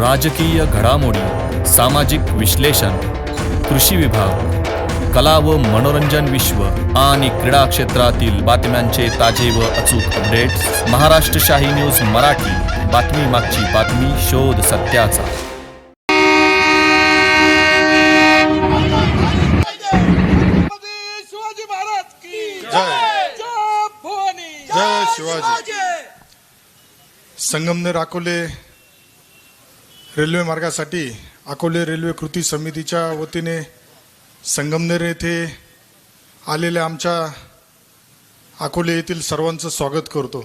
राजकीय घडामोडी, सामाजिक विश्लेषण, कृषी विभाग, कला व मनोरंजन विश्व आणि क्रीडा क्षेत्रातील बातम्यांचे ताजे व अचूक अपडेट्स महाराष्ट्र शाही न्यूज मराठी. बातमी मागची बातमी, शोध सत्याचा. शिवाजी महाराज की जय. जय भवानी. जय शिवाजी. संगमनेर अकोले रेल्वे मार्गासाठी अकोले रेल्वे कृती समितीच्या वतीने संगमनेर येथे आलेल्या आमच्या अकोले येथील सर्वांचं स्वागत करतो.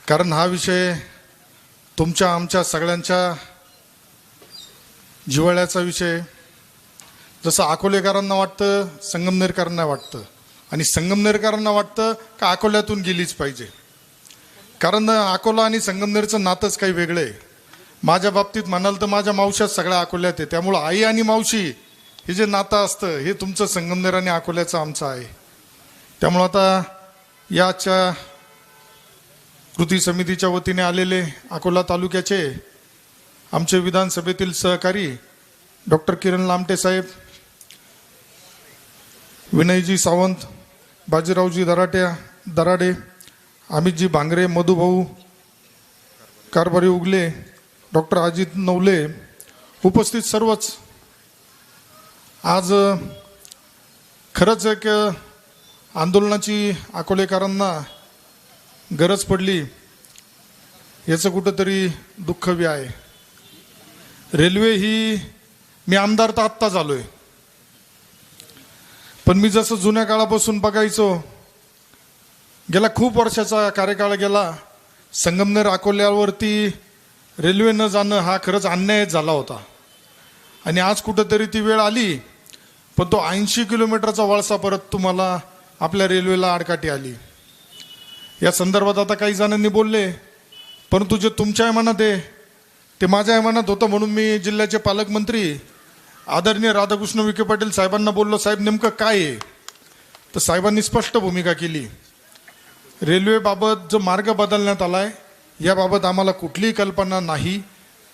कारण हा विषय तुमच्या आमच्या सगळ्यांच्या जिव्हाळ्याचा विषय. जसं अकोलेकरांना वाटतं, संगमनेरकरांना वाटतं, आणि संगमनेरकरांना वाटतं का अकोल्यातून गेलीच पाहिजे. कारण अकोला आणि संगमनेरचं नातंच काही वेगळं आहे. माझ्या बाबतीत म्हणाल तर माझ्या मावश्यात सगळ्या अकोल्यात आहे. त्यामुळं आई आणि मावशी हे जे नातं असतं हे तुमचं संगमनेर आणि अकोल्याचं आमचं आहे. त्यामुळं आता याच्या कृती समितीच्या वतीने आलेले अकोला तालुक्याचे आमचे विधानसभेतील सहकारी डॉक्टर किरण लामटे साहेब, विनयजी सावंत, बाजीरावजी दराडे, अमितजी भांगरे, मधुभाऊ कारभारी उगले, डॉक्टर अजित नवले, उपस्थित सर्वच. आज खरंच एक आंदोलनाची अकोलेकरांना गरज पडली याचं कुठंतरी दुःख बी आहे. रेल्वे ही, मी आमदार तर आत्ता झालोय, पण मी जसं जुन्या काळापासून बघायचो, गेला खूप वर्षाचा कार्यकाळ गेला, संगमनेर अकोल्यावरती रेल्वे न जाणं हा खरंच अन्याय झाला होता. आणि आज कुठंतरी ती वेळ आली, पण तो 80 किलोमीटरचा वळसा परत तुम्हाला आपल्या रेल्वेला आडकाठी आली. या संदर्भात आता काही जणांनी बोलले, परंतु जे तुमच्या मनात आहे ते माझ्या मनात होतं. म्हणून मी जिल्ह्याचे पालकमंत्री आदरणीय राधाकृष्ण विखे पाटील साहेबांना बोललो, साहेब नेमकं काय आहे. तर साहेबांनी स्पष्ट भूमिका केली. रेल्वेबाबत जो मार्ग बदलण्यात आलाय याबाबत आम्हाला कुठलीही कल्पना नाही.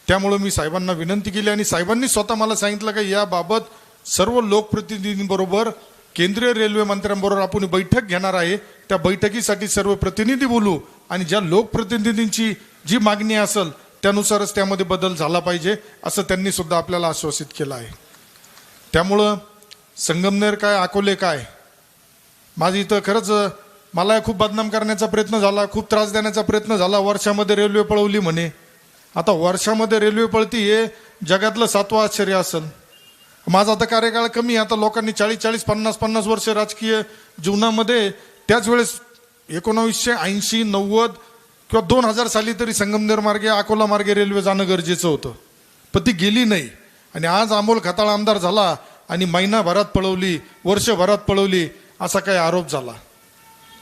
त्यामुळं मी साहेबांना विनंती केली आणि साहेबांनी स्वतः मला सांगितलं की याबाबत सर्व लोकप्रतिनिधींबरोबर, केंद्रीय रेल्वे मंत्र्यांबरोबर आपण बैठक घेणार आहे. त्या बैठकीसाठी सर्व प्रतिनिधी बोलू आणि ज्या लोकप्रतिनिधींची जी मागणी असेल त्यानुसारच त्यामध्ये बदल झाला पाहिजे, असं त्यांनी सुद्धा आपल्याला आश्वासित केलं आहे. त्यामुळं संगमनेर काय, अकोले काय, माझी इथं खरंच मला खूप बदनाम करण्याचा प्रयत्न झाला, खूप त्रास देण्याचा प्रयत्न झाला. वर्षामध्ये रेल्वे पळवली म्हणे. आता वर्षामध्ये रेल्वे पळती हे जगातलं 7वं आश्चर्य असेल. माझा आता कार्यकाळ कमी, आता लोकांनी 40-40, 50-50 वर्ष राजकीय जीवनामध्ये, त्याच वेळेस 1980, 90 किंवा 2000 साली तरी संगमनेर मार्गे, अकोला मार्गे रेल्वे जाणं गरजेचं होतं, पण ती गेली नाही. आणि आज अमोल खताळ आमदार झाला आणि महिनाभरात पळवली, वर्षभरात पळवली, असा काही आरोप झाला.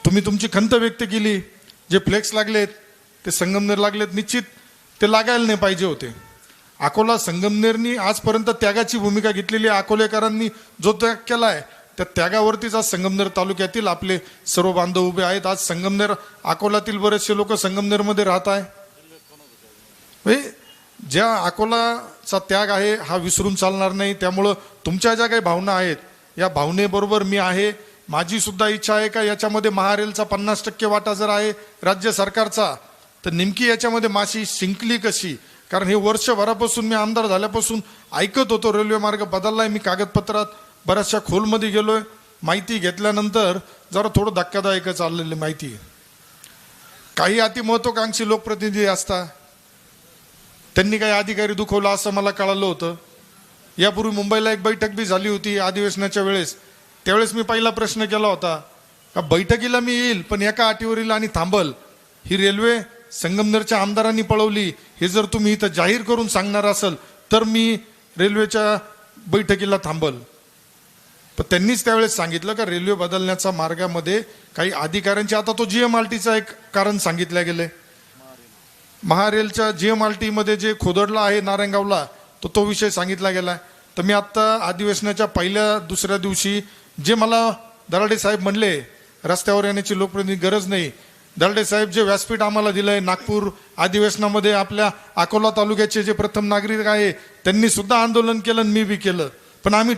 तुम्ही तुमची खंत व्यक्त केली. जे फ्लेक्स लागलेत ते संगमनेर लागलेत, निश्चित ते लागायला नाही पाहिजे होते. अकोला संगमनेरनी आजपर्यंत त्यागाची भूमिका घेतलेली. अकोलेकरांनी जो त्याग केलाय त्या त्यागावरतीच आज संगमनेर तालुक्यातील आपले सर्व बांधव उभे आहेत. आज संगमनेर अकोल्यातील बरेचसे लोक संगमनेरमध्ये राहत आहे. ज्या अकोलाचा त्याग आहे हा विसरून चालणार नाही. त्यामुळं तुमच्या ज्या काही भावना आहेत या भावनेबरोबर मी आहे. माझी सुद्धा इच्छा आहे का याच्यामध्ये महारेलचा 50% वाटा जर आहे राज्य सरकारचा, तर नेमकी याच्यामध्ये माशी शिंकली कशी. कारण हे वर्षभरापासून मी आमदार झाल्यापासून ऐकत होतो रेल्वे मार्ग बदललाय. मी कागदपत्रात बऱ्याचशा खोलमध्ये गेलोय, माहिती घेतल्यानंतर जरा थोडं धक्कादायक चाललेली माहिती. काही अतिमहत्वाकांक्षी लोकप्रतिनिधी असतात, त्यांनी काही अधिकारी दुखवला असं मला कळालं होतं. यापूर्वी मुंबईला एक बैठक बी झाली होती अधिवेशनाच्या वेळेस. त्यावेळेस मी पहिला प्रश्न केला होता का बैठकीला मी येईल पण एका अटीवर येईल आणि थांबल. ही रेल्वे संगमनेरच्या आमदारांनी पळवली हे जर तुम्ही इथं जाहीर करून सांगणार असाल तर मी रेल्वेच्या बैठकीला थांबल. पण त्यांनीच त्यावेळेस सांगितलं का रेल्वे बदलण्याच्या मार्गामध्ये काही अधिकाऱ्यांचे, आता तो GMRTचा एक कारण सांगितलं गेले. महारेलच्या GMRT मध्ये जे खोदडला आहे नारायणगावला, तो विषय सांगितला गेला. तर मी आत्ता अधिवेशनाच्या पहिल्या दुसऱ्या दिवशी जे मला दराडे साहेब म्हणले रस्त्यावर येण्याची लोकप्रतिनिधी गरज नाही, दर्डे साहेब जे व्यासपीठ आम्हाला दिलंय, नागपूर अधिवेशनामध्ये आपल्या अकोला तालुक्याचे जे प्रथम नागरिक आहे त्यांनी सुद्धा आंदोलन केलं आणि मी बी केलं, पण आम्ही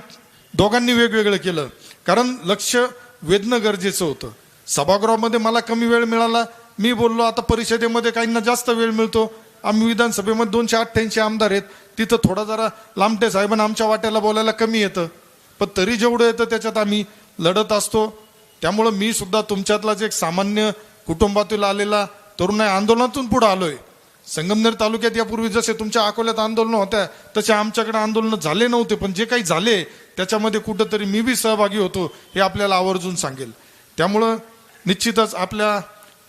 दोघांनी वेगवेगळं केलं, कारण लक्ष वेधणं गरजेचं होतं. सभागृहामध्ये मला कमी वेळ मिळाला, मी बोललो. आता परिषदेमध्ये काहींना जास्त वेळ मिळतो. आम्ही विधानसभेमध्ये 288 आमदार आहेत, तिथं थोडा जरा लामटे साहेबांना आमच्या वाट्याला बोलायला कमी येतं, पण तरी जेवढं येतं त्याच्यात आम्ही लढत असतो. त्यामुळं मी सुद्धा तुमच्यातलाच एक सामान्य कुटुंबातील आलेला तरुण आहे, आंदोलनातून पुढे आलोय. संगमनेर तालुक्यात यापूर्वी जसे तुमच्या अकोल्यात आंदोलन होत्या तसे आमच्याकडे आंदोलन झाले नव्हते, पण जे काही झाले त्याच्यामध्ये कुठंतरी मी बी सहभागी होतो हे आपल्याला आवर्जून सांगेल. त्यामुळं निश्चितच आपल्या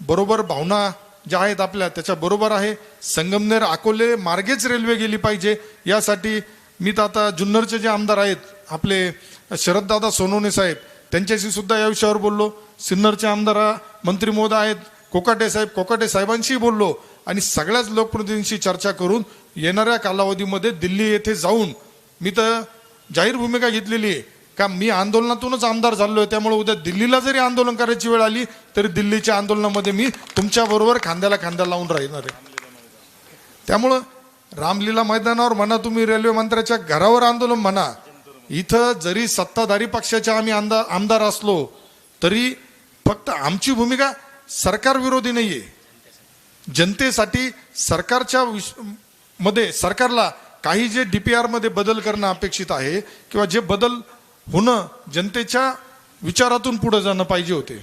बरोबर भावना ज्या आहेत आपल्या त्याच्या बरोबर आहे. संगमनेर अकोले मार्गेच रेल्वे गेली पाहिजे यासाठी मी तर आता जुन्नरचे जे आमदार आहेत आपले शरददादा सोनवणे साहेब त्यांच्याशी सुद्धा या विषयावर बोललो. सिन्नरचे आमदार मंत्री महोदय आहेत कोकाटे साहेबांशी बोललो आणि सगळ्याच लोकप्रतिनिधींशी चर्चा करून येणाऱ्या कालावधीमध्ये दिल्ली येथे जाऊन मी तर जाहीर भूमिका घेतलेली आहे का मी आंदोलनातूनच आमदार झालोय, त्यामुळे उद्या दिल्लीला जरी आंदोलन करायची वेळ आली तरी दिल्लीच्या आंदोलनामध्ये मी तुमच्या बरोबर खांद्याला खांदा लावून राहणार आहे. त्यामुळं रामलीला मैदानावर म्हणा, तुम्ही रेल्वे मंत्र्याच्या घरावर आंदोलन म्हणा, इथं जरी सत्ताधारी पक्षाचे आम्ही आमदार असलो तरी फक्त आमची भूमिका सरकार विरोधी नाहीये. जनतेसाठी सरकारच्या मध्ये सरकारला काही जे DPR मध्ये बदल करणं अपेक्षित आहे किंवा जे बदल होणं जनतेच्या विचारातून पुढे जाणं पाहिजे होते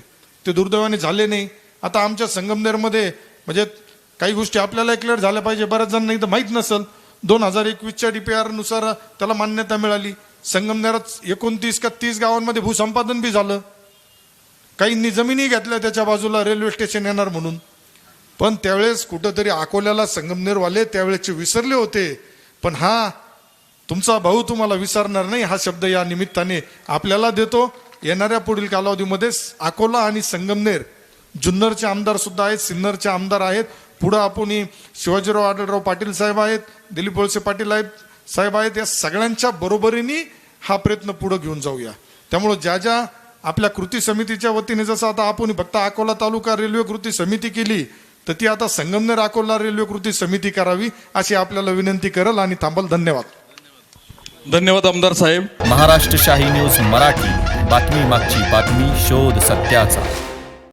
ते दुर्दैवाने झाले नाही. आता आमच्या संगमनेरमध्ये म्हणजे काही गोष्टी आपल्याला क्लिअर झाल्या पाहिजे, बऱ्याच जणांना इथं माहीत नसेल. 2021च्या DPR नुसार त्याला मान्यता मिळाली. संगमनेरात 29 का 30 गावांमध्ये भूसंपादन बी झालं, काहींनी जमिनी घेतल्या त्याच्या बाजूला रेल्वे स्टेशन येणार म्हणून, पण त्यावेळेस कुठंतरी अकोल्याला संगमनेरवाले त्यावेळेचे विसरले होते. पण हा तुमचा भाऊ तुम्हाला विसरणार नाही हा शब्द या निमित्ताने आपल्याला देतो. येणाऱ्या पुढील कालावधीमध्ये अकोला आणि संगमनेर जुन्नरचे आमदार सुद्धा आहेत, सिन्नरचे आमदार आहेत, पुढं आपण शिवाजीराव आढळराव पाटील साहेब आहेत, दिलीप वळसे पाटील साहेब आहेत, या सगळ्यांच्या बरोबरीने हा प्रयत्न पुढे घेऊन जाऊया. त्यामुळे ज्या ज्या आपल्या कृती समितीच्या वतीने जसं आता आपण फक्त अकोला तालुका रेल्वे कृती समिती केली तर ती आता संगमनेर अकोला रेल्वे कृती समिती करावी अशी आपल्याला विनंती करेल आणि थांबल. धन्यवाद. धन्यवाद आमदार साहेब. महाराष्ट्र शाही न्यूज मराठी, बातमी मागची बातमी, शोध सत्याचा.